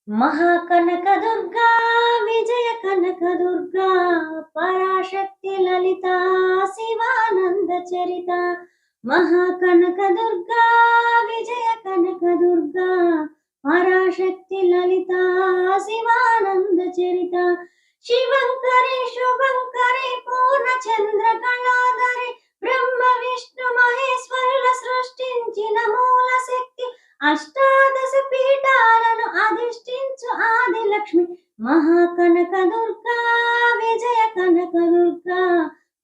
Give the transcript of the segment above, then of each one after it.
మహాకనక దుర్గా విజయ కనక దుర్గా పరాశక్తి లలిత శివానంద చరిత మహాకనక దుర్గా విజయ కనక దుర్గా పరాశక్తి లలిత శివానంద చరిత శివంకరి శుభంకరి పూర్ణ చంద్ర కళాధరి బ్రహ్మ విష్ణు మహేశ్వరుల సృష్టించిన మూల శక్తి అష్టాదశ పీఠాలను అధిష్ఠించు ఆదిలక్ష్మి మహాకనక దుర్గా విజయ కనక దుర్గా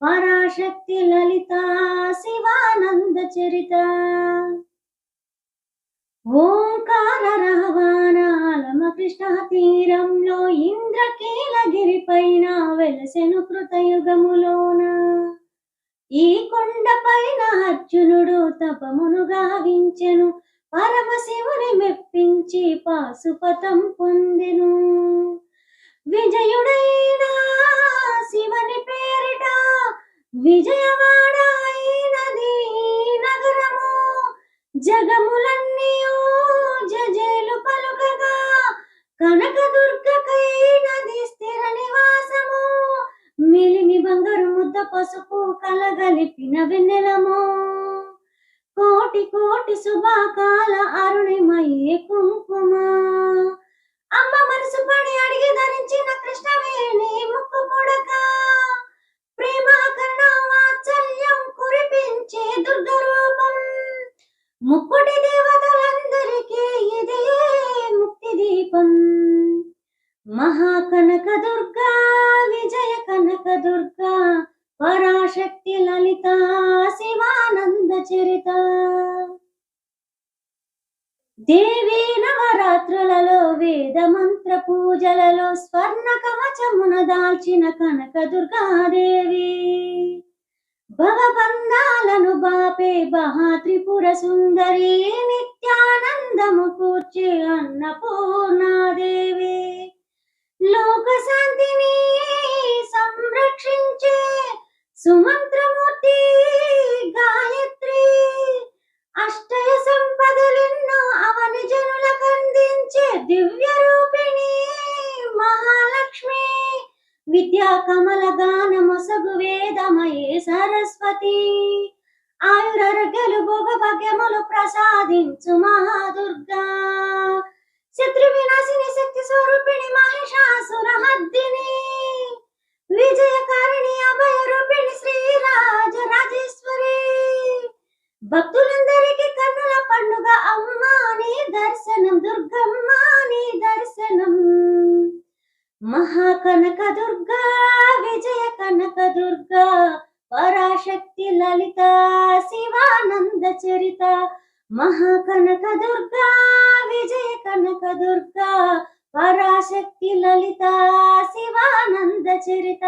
పరాశక్తి లలిత శివానంద చరిత ఓంకార రహవానాలమ కృష్ణ తీరంలో ఇంద్రకీలగిరి పైన వెలసెను కృతయుగములోన ఈ కొండపైన అర్జునుడు తపమును గావించెను పరమశివుని మెప్పించి పాశుపతం పొందెను విజయుడైన శివని పేరిట విజయవాడైనది నగరము జగములన్నీ జజేలు పలుకగా కనకదుర్గకైనది స్థిర నివాసము మిలిమి బంగారు ముద్ద పసుపు కలగలిపిన వెన్నెలము కోటి కోటి శుభాకాల అరుణిమయే కుంకుమ అమ్మ మనసు పడి అడిగి ధరించిన కృష్ణవేణి ముక్కు పొడక ప్రేమ కరుణ వాత్సల్యం కురిపించే దుర్గ రూపం ముక్కుటి దేవతలందరికీ ఇదే ముక్తి దీపం మహాకనక దుర్గా విజయ కనక దుర్గా పరాశక్తి లలిత శివానంద చరిత దేవీ నవరాత్రులలో వేద మంత్ర పూజలలో స్వర్ణ కవచమున దాల్చిన కనక దుర్గాదేవి భవబంధాలను బాపే బహాత్రిపుర సుందరి నిత్యానందము కూర్చే అన్నపూర్ణాదేవి లోక శాంతిని సంరక్షించే సుమంత్రమూర్తి గాయత్రి అష్టయ సంపదలెన్నో అవని జనులకు అందించే దివ్య రూపిణి మహాలక్ష్మి విద్యా కమల గానమొసగు వేదమయే సరస్వతి ఆయురారోగ్యాలు భోగ భాగ్యములు ప్రసాదించు మహాదుర్గా శత్రు వినాశిని శక్తి స్వరూపిణి మహిషాసుర మర్దిని విజయకారిణి అభయ రూపిణి శ్రీరాజరాజేశ్వరి భక్తులందరికీ కన్నుల పండుగ అమ్మా నీ దర్శనం దుర్గమ్మ నీ దర్శనం మహాకనక దుర్గా విజయ కనక దుర్గా పరాశక్తి లలిత శివానంద చరిత మహాకనక దుర్గా విజయ కనక దుర్గా పరాశక్తి లలిత శివానంద చరిత